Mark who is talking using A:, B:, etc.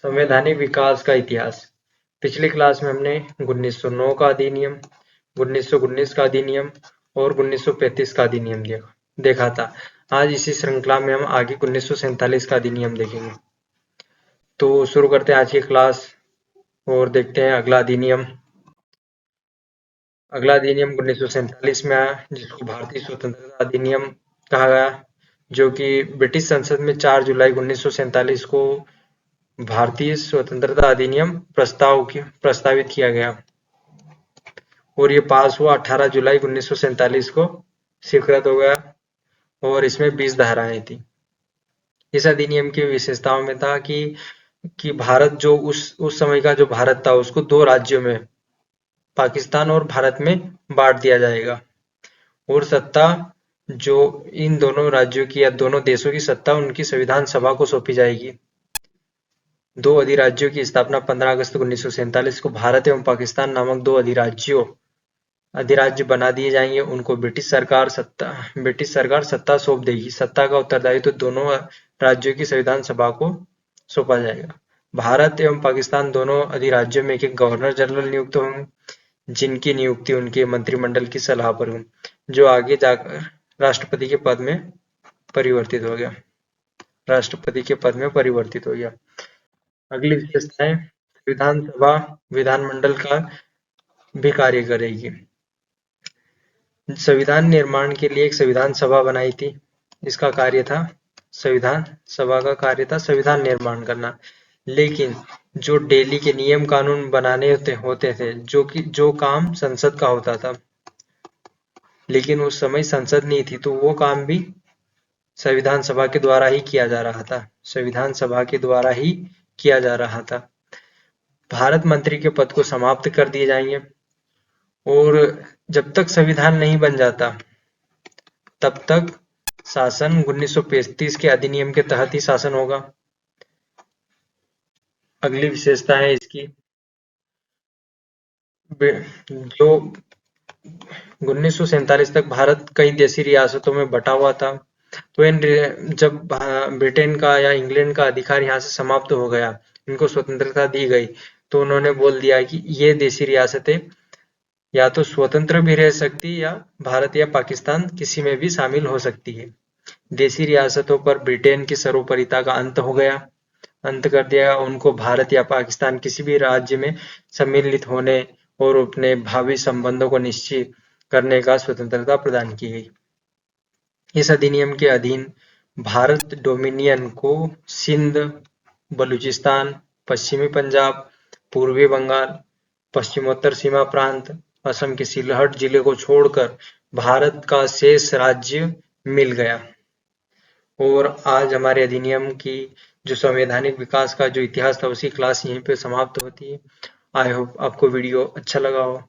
A: संवैधानिक विकास का इतिहास। पिछली क्लास में हमने 1909 का अधिनियम, 1919 का अधिनियम और 1935 का अधिनियम देखा था। आज इसी श्रृंखला में हम आगे 1947 का अधिनियम देखेंगे। तो शुरू करते हैं आज की क्लास और देखते हैं अगला अधिनियम। अगला अधिनियम 1947 में आया, जिसको भारतीय स्वतंत्रता अधिनियम कहा गया, जो कि ब्रिटिश संसद में 4 जुलाई 1947 को भारतीय स्वतंत्रता अधिनियम प्रस्तावित किया गया और ये पास हुआ 18 जुलाई 1947 को स्वीकृत हो गया और इसमें 20 धाराएं थी। इस अधिनियम की विशेषताओं में था कि भारत जो उस समय का जो भारत था उसको 2 राज्यों में, पाकिस्तान और भारत में बांट दिया जाएगा और सत्ता जो इन दोनों राज्यों की या दोनों देशों की सत्ता उनकी संविधान सभा को सौंपी जाएगी। 2 अधिराज्यों की स्थापना 15 अगस्त 1947 को भारत एवं पाकिस्तान नामक 2 अधिराज्य बना दिए जाएंगे। उनको ब्रिटिश सरकार सत्ता सौंप देगी। सत्ता का उत्तरदायित्व दोनों राज्यों की संविधान सभा को सौंपा जाएगा। भारत एवं पाकिस्तान दोनों अधिराज्यों में एक गवर्नर जनरल नियुक्त होंगे, जिनकी नियुक्ति उनके मंत्रिमंडल की सलाह पर हुई, जो आगे जाकर राष्ट्रपति के पद में परिवर्तित हो गया। अगली विशेषताएं, संविधान सभा विधानमंडल का भी कार्य करेगी। संविधान निर्माण के लिए एक संविधान सभा बनाई थी। इसका कार्य था संविधान सभा का कार्य था संविधान निर्माण करना। लेकिन जो दिल्ली के नियम कानून बनाने होते थे, जो काम संसद का होता था, लेकिन उस समय संसद नहीं थी, तो वो काम भी संविधान सभा के द्वारा ही किया जा रहा था। भारत मंत्री के पद को समाप्त कर दिए जाएंगे और जब तक संविधान नहीं बन जाता तब तक शासन 1935 के अधिनियम के तहत ही शासन होगा। अगली विशेषता है इसकी, जो 1947 तक भारत कई देशी रियासतों में बटा हुआ था, तो जब ब्रिटेन का या इंग्लैंड का अधिकार यहाँ से समाप्त हो गया, इनको स्वतंत्रता दी गई, तो उन्होंने बोल दिया कि ये देशी रियासतें या तो स्वतंत्र भी रह सकती या भारत या पाकिस्तान किसी में भी शामिल हो सकती है। देशी रियासतों पर ब्रिटेन की सर्वोपरिता का अंत कर दिया। उनको भारत या पाकिस्तान किसी भी राज्य में सम्मिलित होने और अपने भावी संबंधों को निश्चित करने का स्वतंत्रता प्रदान की गई। इस अधिनियम के अधीन भारत डोमिनियन को सिंध, बलूचिस्तान, पश्चिमी पंजाब, पूर्वी बंगाल, पश्चिमोत्तर सीमा प्रांत, असम के सिलहट जिले को छोड़कर भारत का शेष राज्य मिल गया। और आज हमारे अधिनियम की जो संवैधानिक विकास का जो इतिहास था, उसकी क्लास यहीं पे समाप्त होती है। आई होप आपको वीडियो अच्छा लगा हो।